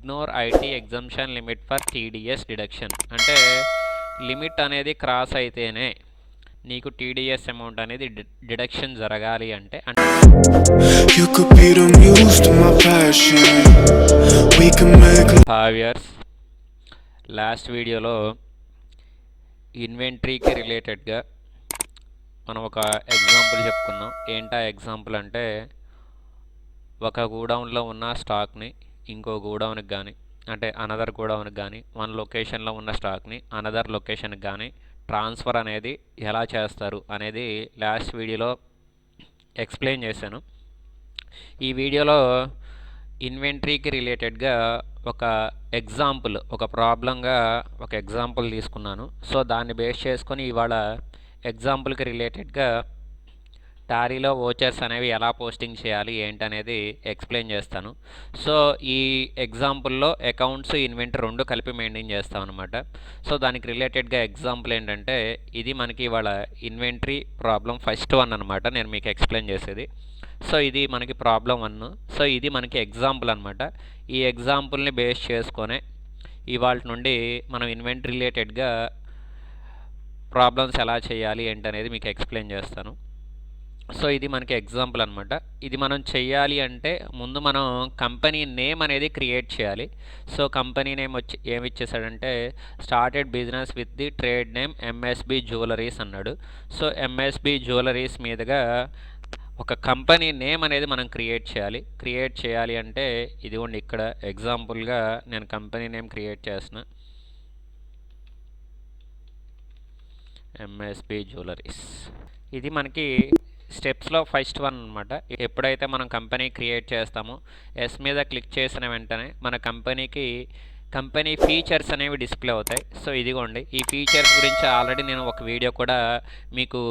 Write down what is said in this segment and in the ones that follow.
Ignore IT exemption limit for TDS deduction. అంటే limit అనేది cross అయితేనే నీకు టీడీఎస్ అమౌంట్ అనేది డిడక్షన్ జరగాలి అంటే ఇయర్స్ లాస్ట్ వీడియోలో ఇన్వెంటరీకి రిలేటెడ్గా మనం ఒక ఎగ్జాంపుల్ చెప్పుకున్నాం. ఏంటా ఎగ్జాంపుల్ అంటే ఒక గోడౌన్లో ఉన్న స్టాక్ని ఇంకో గోడౌన్కి కానీ, అంటే అనదర్ గోడౌన్కి కానీ, వన్ లొకేషన్లో ఉన్న స్టాక్ని అనదర్ లొకేషన్కి కానీ ట్రాన్స్ఫర్ అనేది ఎలా చేస్తారు అనేది లాస్ట్ వీడియోలో ఎక్స్ప్లెయిన్ చేశాను. ఈ వీడియోలో ఇన్వెంటరీకి రిలేటెడ్గా ఒక ఎగ్జాంపుల్, ఒక ప్రాబ్లంగా ఒక ఎగ్జాంపుల్ తీసుకున్నాను. సో దాన్ని బేస్ చేసుకొని ఇవాళ ఎగ్జాంపుల్కి రిలేటెడ్గా టాలీలో వోచర్స్ అనేవి ఎలా పోస్టింగ్ చేయాలి ఏంటనేది ఎక్స్ప్లెయిన్ చేస్తాను. సో ఈ ఎగ్జాంపుల్లో అకౌంట్స్, ఇన్వెంటరీ రెండు కలిపి మెయింటైన్ చేస్తాం అనమాట. సో దానికి రిలేటెడ్గా ఎగ్జాంపుల్ ఏంటంటే ఇది మనకి ఇవాళ ఇన్వెంటరీ ప్రాబ్లం ఫస్ట్ వన్ అనమాట, నేను మీకు ఎక్స్ప్లెయిన్ చేసేది. సో ఇది మనకి ప్రాబ్లం 1. సో ఇది మనకి ఎగ్జాంపుల్ అనమాట. ఈ ఎగ్జాంపుల్ని బేస్ చేసుకొని ఇవాళ నుండి మనం ఇన్వెంటరీ రిలేటెడ్గా ప్రాబ్లమ్స్ ఎలా చేయాలి ఏంటనేది మీకు ఎక్స్ప్లెయిన్ చేస్తాను. సో ఇది మనకి ఎగ్జాంపుల్ అనమాట. ఇది మనం చెయ్యాలి అంటే ముందు మనం కంపెనీ నేమ్ అనేది క్రియేట్ చేయాలి. సో కంపెనీ నేమ్ వచ్చి ఏమి ఇచ్చేసాడంటే started business with the trade name MSB jewelleries అన్నాడు. సో ఎంఎస్బి జ్యువెలరీస్ మీదుగా ఒక కంపెనీ నేమ్ అనేది మనం క్రియేట్ చేయాలి. క్రియేట్ చేయాలి అంటే ఇదిగోండి ఇక్కడ ఎగ్జాంపుల్గా నేను కంపెనీ నేమ్ క్రియేట్ చేసిన ఎంఎస్బి జ్యువెలరీస్. ఇది మనకి స్టెప్స్లో ఫస్ట్ వన్ అనమాట. ఎప్పుడైతే మనం కంపెనీ క్రియేట్ చేస్తామో ఎస్ మీద క్లిక్ చేసిన వెంటనే మన కంపెనీ ఫీచర్స్ అనేవి డిస్ప్లే అవుతాయి. సో ఇదిగోండి ఈ ఫీచర్స్ గురించి ఆల్రెడీ నేను ఒక వీడియో కూడా మీకు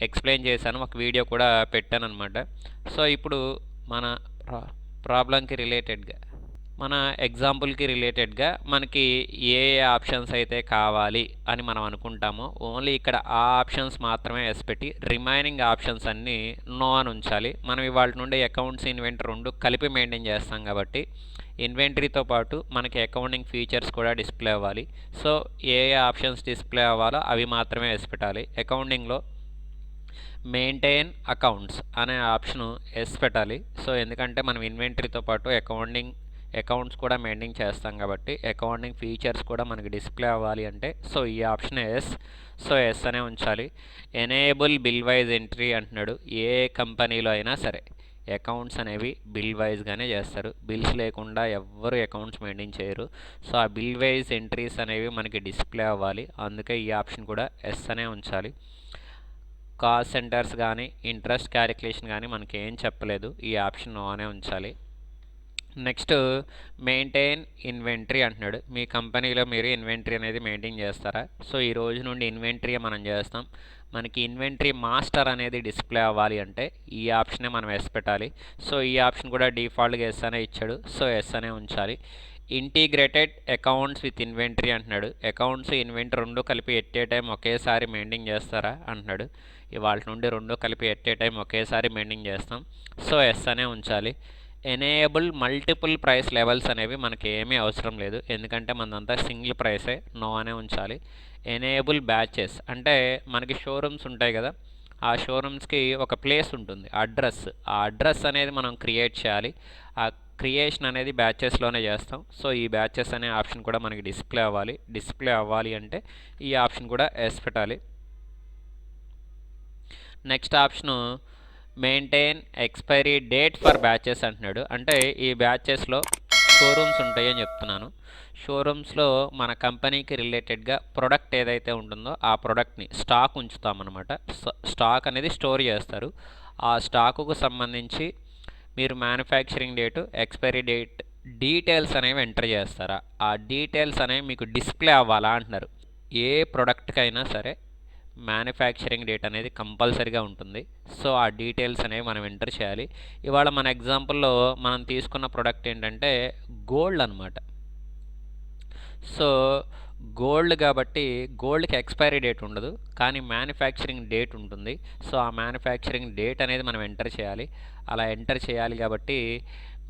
ఎక్స్ప్లెయిన్ చేశాను, ఒక వీడియో కూడా పెట్టాను అనమాట. సో ఇప్పుడు మన ప్రాబ్లంకి రిలేటెడ్గా, మన ఎగ్జాంపుల్కి రిలేటెడ్గా మనకి ఏ ఆప్షన్స్ అయితే కావాలి అని మనం అనుకుంటామో ఓన్లీ ఇక్కడ ఆ ఆప్షన్స్ మాత్రమే ఎస్ పెట్టి రిమైనింగ్ ఆప్షన్స్ అన్నీ నో అని ఉంచాలి. మనం ఇవాళ నుండి అకౌంట్స్, ఇన్వెంటరీ రెండు కలిపి మెయింటైన్ చేస్తాం కాబట్టి ఇన్వెంటరీతో పాటు మనకి అకౌంటింగ్ ఫీచర్స్ కూడా డిస్ప్లే అవ్వాలి. సో ఏ ఆప్షన్స్ డిస్ప్లే అవ్వాలో అవి మాత్రమే ఎస్ పెట్టాలి. అకౌంటింగ్లో మెయింటైన్ అకౌంట్స్ అనే ఆప్షను ఎస్ పెట్టాలి. సో ఎందుకంటే మనం ఇన్వెంటరీతో పాటు అకౌంట్స్ కూడా మెయింటైన్ చేస్తాం కాబట్టి అకౌంటింగ్ ఫీచర్స్ కూడా మనకి డిస్ప్లే అవ్వాలి అంటే సో ఈ ఆప్షన్ ఎస్. సో ఎస్ అనే ఉంచాలి. ఎనేబుల్ బిల్ వైజ్ ఎంట్రీ అంటున్నాడు. ఏ కంపెనీలో అయినా సరే అకౌంట్స్ అనేవి బిల్ వైజ్గానే చేస్తారు, బిల్స్ లేకుండా ఎవ్వరు అకౌంట్స్ మెయింటైన్ చేయరు. సో ఆ బిల్ వైజ్ ఎంట్రీస్ అనేవి మనకి డిస్ప్లే అవ్వాలి, అందుకే ఈ ఆప్షన్ కూడా ఎస్ అనే ఉంచాలి. కాస్ట్ సెంటర్స్ కానీ ఇంట్రెస్ట్ క్యాలిక్యులేషన్ కానీ మనకి ఏం చెప్పలేదు, ఈ ఆప్షన్ నో అనే ఉంచాలి. నెక్స్ట్ మెయింటైన్ ఇన్వెంటరీ అంటున్నాడు. మీ కంపెనీలో మీరు ఇన్వెంటరీ అనేది మెయింటైన్ చేస్తారా? సో ఈ రోజు నుండి ఇన్వెంటరీ మనం చేస్తాం. మనకి ఇన్వెంటరీ మాస్టర్ అనేది డిస్ప్లే అవ్వాలి అంటే ఈ ఆప్షనే మనం ఎస్ పెట్టాలి. సో ఈ ఆప్షన్ కూడా డిఫాల్ట్గా ఎస్ అనే ఇచ్చాడు, సో ఎస్ అనే ఉంచాలి. ఇంటిగ్రేటెడ్ అకౌంట్స్ విత్ ఇన్వెంటరీ అంటున్నాడు. అకౌంట్స్, ఇన్వెంటరీ రెండు కలిపి ఎట్ ఏ టైం ఒకేసారి మెయింటైన్ చేస్తారా అంటున్నాడు. ఇవాళ నుండి రెండు కలిపి ఎట్ ఏ టైం ఒకేసారి మెయింటైన్ చేస్తాం, సో ఎస్ అనే ఉంచాలి. ఎనేబుల్ మల్టిపుల్ ప్రైస్ లెవెల్స్ అనేవి మనకి ఏమీ అవసరం లేదు, ఎందుకంటే మనదంతా సింగిల్ ప్రైసే, నో అనే ఉంచాలి. ఎనేబుల్ బ్యాచెస్ అంటే మనకి షోరూమ్స్ ఉంటాయి కదా, ఆ షోరూమ్స్కి ఒక ప్లేస్ ఉంటుంది, అడ్రస్. ఆ అడ్రస్ అనేది మనం క్రియేట్ చేయాలి. ఆ క్రియేషన్ అనేది బ్యాచెస్లోనే చేస్తాం. సో ఈ బ్యాచెస్ అనే ఆప్షన్ కూడా మనకి డిస్ప్లే అవ్వాలి. డిస్ప్లే అవ్వాలి అంటే ఈ ఆప్షన్ కూడా ఎస్ పెట్టాలి. Next option maintain expiry date for batches అంటున్నాడు. అంటే ఈ బ్యాచెస్లో షోరూమ్స్ ఉంటాయి అని చెప్తున్నాను. షోరూమ్స్లో మన కంపెనీకి రిలేటెడ్గా ప్రొడక్ట్ ఏదైతే ఉంటుందో ఆ ప్రోడక్ట్ని స్టాక్ ఉంచుతామన్నమాట. స్టాక్ అనేది స్టోర్ చేస్తారు. ఆ స్టాకుకు సంబంధించి మీరు manufacturing date, expiry date details అనేవి ఎంటర్ చేస్తారా? ఆ డీటెయిల్స్ అనేవి మీకు డిస్ప్లే అవ్వాలా అంటున్నారు. ఏ ప్రోడక్ట్కైనా సరే మ్యానుఫ్యాక్చరింగ్ డేట్ అనేది కంపల్సరీగా ఉంటుంది. సో ఆ డీటెయిల్స్ అనేవి మనం ఎంటర్ చేయాలి. ఇవాళ మన ఎగ్జాంపుల్లో మనం తీసుకున్న ప్రోడక్ట్ ఏంటంటే గోల్డ్ అనమాట. సో గోల్డ్ కాబట్టి గోల్డ్కి ఎక్స్పైరీ డేట్ ఉండదు, కానీ మ్యానుఫ్యాక్చరింగ్ డేట్ ఉంటుంది. సో ఆ మ్యానుఫ్యాక్చరింగ్ డేట్ అనేది మనం ఎంటర్ చేయాలి. అలా ఎంటర్ చేయాలి కాబట్టి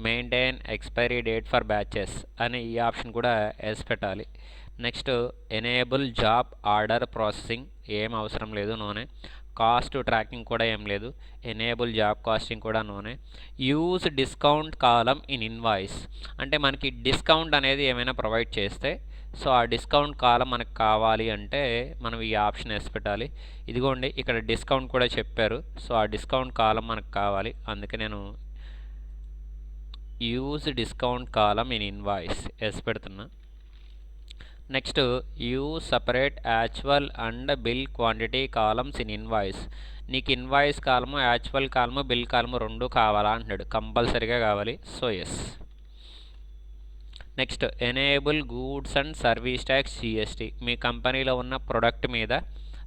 maintain expiry date for batches అని ఈ ఆప్షన్ కూడా ఎస్ పెట్టాలి. Next enable job order processing ఏం అవసరం లేదు, నోనే. కాస్ట్ ట్రాకింగ్ కూడా ఏం లేదు, ఎనేబుల్ జాబ్ కాస్టింగ్ కూడా నోనే. Use discount column in invoice అంటే మనకి డిస్కౌంట్ అనేది ఏమైనా ప్రొవైడ్ చేస్తే సో ఆ డిస్కౌంట్ కాలం మనకు కావాలి అంటే మనం ఈ ఆప్షన్ వేసి పెట్టాలి. ఇదిగోండి ఇక్కడ డిస్కౌంట్ కూడా చెప్పారు, సో ఆ డిస్కౌంట్ కాలం మనకు కావాలి, అందుకే నేను use discount column in invoice వేసి పెడుతున్నా. Next use separate actual and bill quantity columns in invoice. నీకు invoice column, actual column, bill column రెండు కావాలా అంటున్నాడు, కంపల్సరీగా కావాలి, so yes. Next enable goods and service tax GST. మీ కంపెనీలో ఉన్న ప్రొడక్ట్ మీద,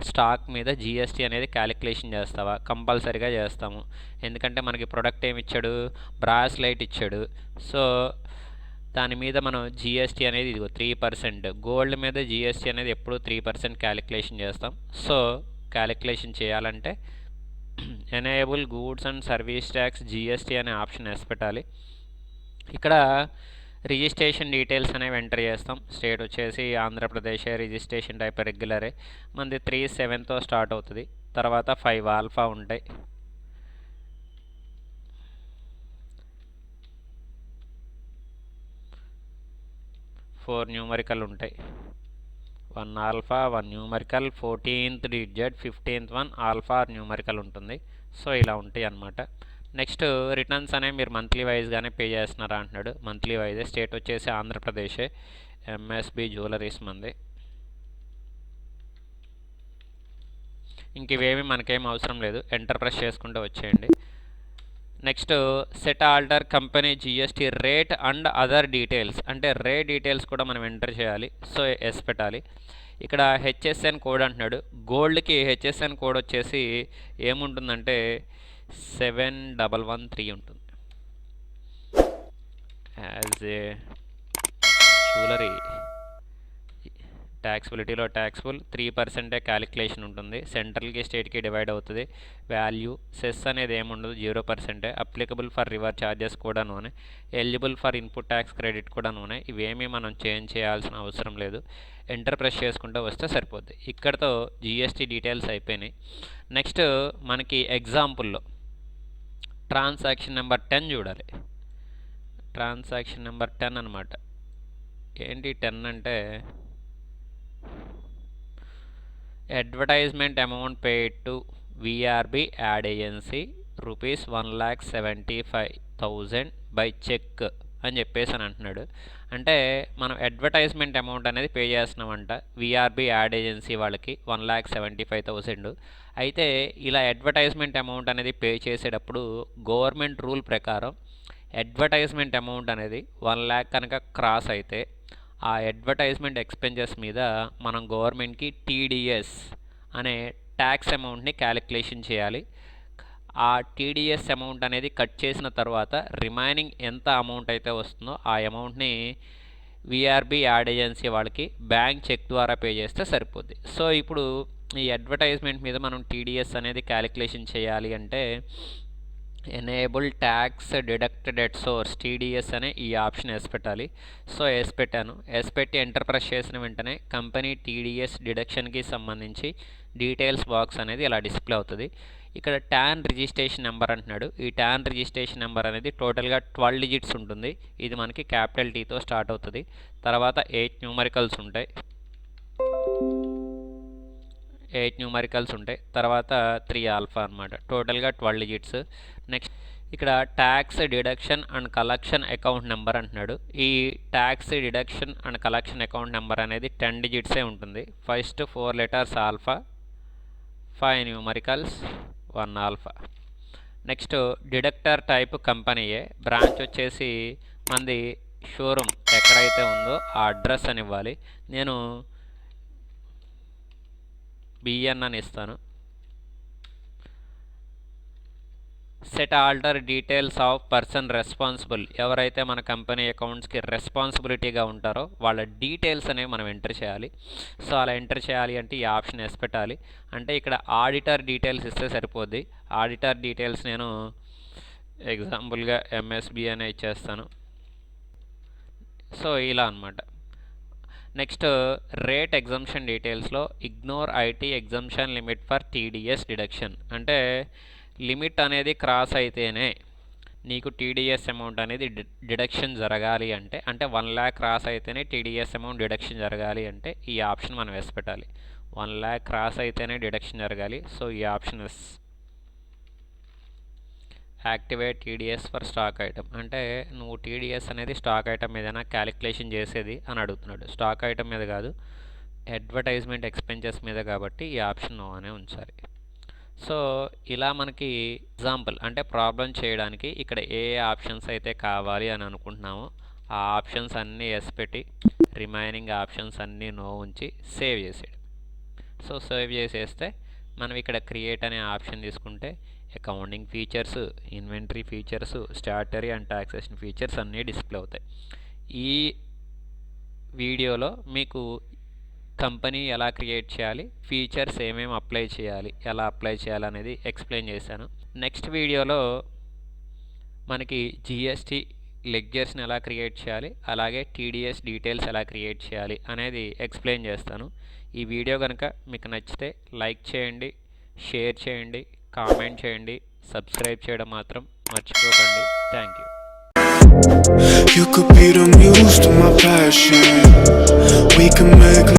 స్టాక్ మీద జిఎస్టీ అనేది క్యాలిక్యులేషన్ చేస్తావా? కంపల్సరీగా చేస్తాము, ఎందుకంటే మనకి ప్రొడక్ట్ ఏమి ఇచ్చాడు, బ్రాస్లైట్ ఇచ్చాడు, సో దాని మీద మనం జిఎస్టీ అనేది ఇదిగో 3%. గోల్డ్ మీద జిఎస్టీ అనేది ఎప్పుడు 3% క్యాలిక్యులేషన్ చేస్తాం. సో క్యాలిక్యులేషన్ చేయాలంటే enable goods and service tax GST అనే ఆప్షన్ వేసి పెట్టాలి. ఇక్కడ రిజిస్ట్రేషన్ డీటెయిల్స్ అనేవి ఎంటర్ చేస్తాం. స్టేట్ వచ్చేసి ఆంధ్రప్రదేశ్, రిజిస్ట్రేషన్ టైప్ రెగ్యులరే, మనది 37తో స్టార్ట్ అవుతుంది, తర్వాత 5 ఆల్ఫా ఉంటాయి. ఫోర్ న్యూమరికల్ ఉంటాయి, 1 alpha, 1 numerical, 14th digit, 15th one alpha numerical ఉంటుంది. సో ఇలా ఉంటాయి అన్నమాట. నెక్స్ట్ రిటర్న్స్ అనేవి మీరు మంత్లీ వైజ్గానే పే చేస్తున్నారా అంటున్నాడు, మంత్లీ వైజే. స్టేట్ వచ్చేసి ఆంధ్రప్రదేశే, ఎంఎస్బి జ్యువెలరీస్ మంది. ఇంక ఇవేమి మనకేం అవసరం లేదు, ఎంటర్ ప్రెస్ చేసుకుంటూ వచ్చేయండి. Next set alter company GST rate and other details అంటే రేట్ డీటెయిల్స్ కూడా మనం ఎంటర్ చేయాలి, సో ఎస్ పెట్టాలి. ఇక్కడ హెచ్ఎస్ఎన్ కోడ్ అంటున్నాడు, గోల్డ్కి హెచ్ఎస్ఎన్ కోడ్ వచ్చేసి ఏముంటుందంటే 7113 ఉంటుంది. యాజ్ ఏ జ్యువెలరీ ట్యాక్సిబిలిటీలో ట్యాక్సిబుల్ 3% క్యాలిక్యులేషన్ ఉంటుంది, సెంట్రల్కి స్టేట్కి డివైడ్ అవుతుంది. వాల్యూ సెస్ అనేది ఏముండదు, 0%. అప్లికబుల్ ఫర్ రివర్ ఛార్జెస్ కూడా నూనె, eligible for input tax credit కూడా నూనె. ఇవేమీ మనం చేంజ్ చేయాల్సిన అవసరం లేదు, ఎంటర్ ప్రెస్ చేసుకుంటూ వస్తే సరిపోద్ది. ఇక్కడతో జిఎస్టీ డీటెయిల్స్ అయిపోయినాయి. నెక్స్ట్ మనకి ఎగ్జాంపుల్లో ట్రాన్సాక్షన్ నెంబర్ 10 చూడాలి. ట్రాన్సాక్షన్ నెంబర్ 10 అనమాట. ఏంటి 10 అంటే advertisement amount paid to VRB ad agency rupees 1,75,000 by cheque అని చెప్పేసి అని అంటున్నాడు. అంటే మనం అడ్వర్టైజ్మెంట్ అమౌంట్ అనేది పే చేస్తున్నామంట విఆర్బి యాడ్ ఏజెన్సీ వాళ్ళకి 1,75,000. అయితే ఇలా అడ్వర్టైజ్మెంట్ అమౌంట్ అనేది పే చేసేటప్పుడు గవర్నమెంట్ రూల్ ప్రకారం అడ్వర్టైజ్మెంట్ అమౌంట్ అనేది 1 lakh కనుక క్రాస్ అయితే ఆ అడ్వర్టైజ్మెంట్ ఎక్స్పెన్సెస్ మీద మనం గవర్నమెంట్కి టీడీఎస్ అనే ట్యాక్స్ అమౌంట్ని క్యాలిక్యులేషన్ చేయాలి. ఆ టీడీఎస్ అమౌంట్ అనేది కట్ చేసిన తర్వాత రిమైనింగ్ ఎంత అమౌంట్ అయితే వస్తుందో ఆ అమౌంట్ని విఆర్బి యాడ్ ఏజెన్సీ వాళ్ళకి బ్యాంక్ చెక్ ద్వారా పే చేస్తే సరిపోద్ది. సో ఇప్పుడు ఈ అడ్వర్టైజ్మెంట్ మీద మనం టీడీఎస్ అనేది క్యాలిక్యులేషన్ చేయాలి అంటే enable tax deducted at source TDS అనే ఈ ఆప్షన్ వేసి పెట్టాలి. సో వేసి పెట్టాను, వేసి పెట్టి ఎంటర్ ప్రెస్ చేసిన వెంటనే కంపెనీ టీడీఎస్ డిడక్షన్కి సంబంధించి డీటెయిల్స్ బాక్స్ అనేది ఇలా డిస్ప్లే అవుతుంది. ఇక్కడ ట్యాన్ రిజిస్ట్రేషన్ నెంబర్ అంటున్నాడు. ఈ ట్యాన్ రిజిస్ట్రేషన్ నెంబర్ అనేది టోటల్గా 12 digits ఉంటుంది. ఇది మనకి క్యాపిటల్ టీతో స్టార్ట్ అవుతుంది. తర్వాత 8 న్యూమరికల్స్ ఉంటాయి, 8 న్యూమరికల్స్ ఉంటాయి. తర్వాత 3 ఆల్ఫా అనమాట, టోటల్గా 12 digits. నెక్స్ట్ ఇక్కడ tax deduction and collection account number అంటున్నాడు. ఈ tax deduction and collection account number అనేది 10 digits ఉంటుంది. First 4 letters alpha, 5 numericals, 1 alpha. Next deductor type కంపెనీయే, బ్రాంచ్ వచ్చేసి మనది షోరూమ్ ఎక్కడైతే ఉందో ఆ అడ్రస్ అని ఇవ్వాలి. నేను బిఎన్ అని ఇస్తాను. Set alter details of person responsible, ఎవరైతే మన కంపెనీ అకౌంట్స్కి రెస్పాన్సిబిలిటీగా ఉంటారో వాళ్ళ డీటెయిల్స్ అనేవి మనం ఎంటర్ చేయాలి. సో అలా ఎంటర్ చేయాలి అంటే ఈ ఆప్షన్ వేసి పెట్టాలి. అంటే ఇక్కడ ఆడిటర్ డీటెయిల్స్ ఇస్తే సరిపోద్ది. ఆడిటర్ డీటెయిల్స్ నేను ఎగ్జాంపుల్గా ఎంఎస్బి అనే ఇచ్చేస్తాను. సో ఇలా అనమాట. నెక్స్ట్ రేట్ ఎగ్జంప్షన్ డీటెయిల్స్లో ignore IT exemption limit for TDS deduction. అంటే లిమిట్ అనేది క్రాస్ అయితేనే నీకు టీడీఎస్ అమౌంట్ అనేది డిడక్షన్ జరగాలి అంటే 1 lakh క్రాస్ అయితేనే టీడీఎస్ అమౌంట్ డిడక్షన్ జరగాలి అంటే ఈ ఆప్షన్ మనం వేసి పెట్టాలి. 1 lakh క్రాస్ అయితేనే డిడక్షన్ జరగాలి. సో ఈ option yes. Activate TDS for stock item. అంటే నువ్వు టీడీఎస్ అనేది స్టాక్ ఐటమ్ ఏదైనా క్యాలిక్యులేషన్ చేసేది అని అడుగుతున్నాడు. స్టాక్ ఐటమ్ మీద కాదు, అడ్వర్టైజ్మెంట్ ఎక్స్పెన్సెస్ మీద, కాబట్టి ఈ ఆప్షన్ నో అనే ఉంచాలి. సో ఇలా మనకి ఎగ్జాంపుల్ అంటే ప్రాబ్లం చేయడానికి ఇక్కడ ఏ ఆప్షన్స్ అయితే కావాలి అని అనుకుంటున్నామో ఆ ఆప్షన్స్ అన్నీ ఎస్ పెట్టి రిమైనింగ్ ఆప్షన్స్ అన్నీ నో ఉంచి సేవ్ చేసేయడం. సో సేవ్ చేసేస్తే మనం ఇక్కడ క్రియేట్ అనే ఆప్షన్ తీసుకుంటే accounting features, inventory features, statutory and taxation features అన్నీ డిస్ప్లే అవుతాయి. ఈ వీడియోలో మీకు కంపెనీ ఎలా క్రియేట్ చేయాలి, ఫీచర్స్ ఏమేమి అప్లై చేయాలి, ఎలా అప్లై చేయాలి అనేది ఎక్స్ప్లెయిన్ చేశాను. నెక్స్ట్ వీడియోలో మనకి జిఎస్టీ లెడ్జర్స్ని ఎలా క్రియేట్ చేయాలి, అలాగే టీడీఎస్ డీటెయిల్స్ ఎలా క్రియేట్ చేయాలి అనేది ఎక్స్ప్లెయిన్ చేస్తాను. ఈ వీడియో కనుక మీకు నచ్చితే లైక్ చేయండి, షేర్ చేయండి, కామెంట్ చేయండి, సబ్స్క్రైబ్ చేయడం మాత్రం మర్చిపోకండి. Thank you. You could be the muse to my passion. We can make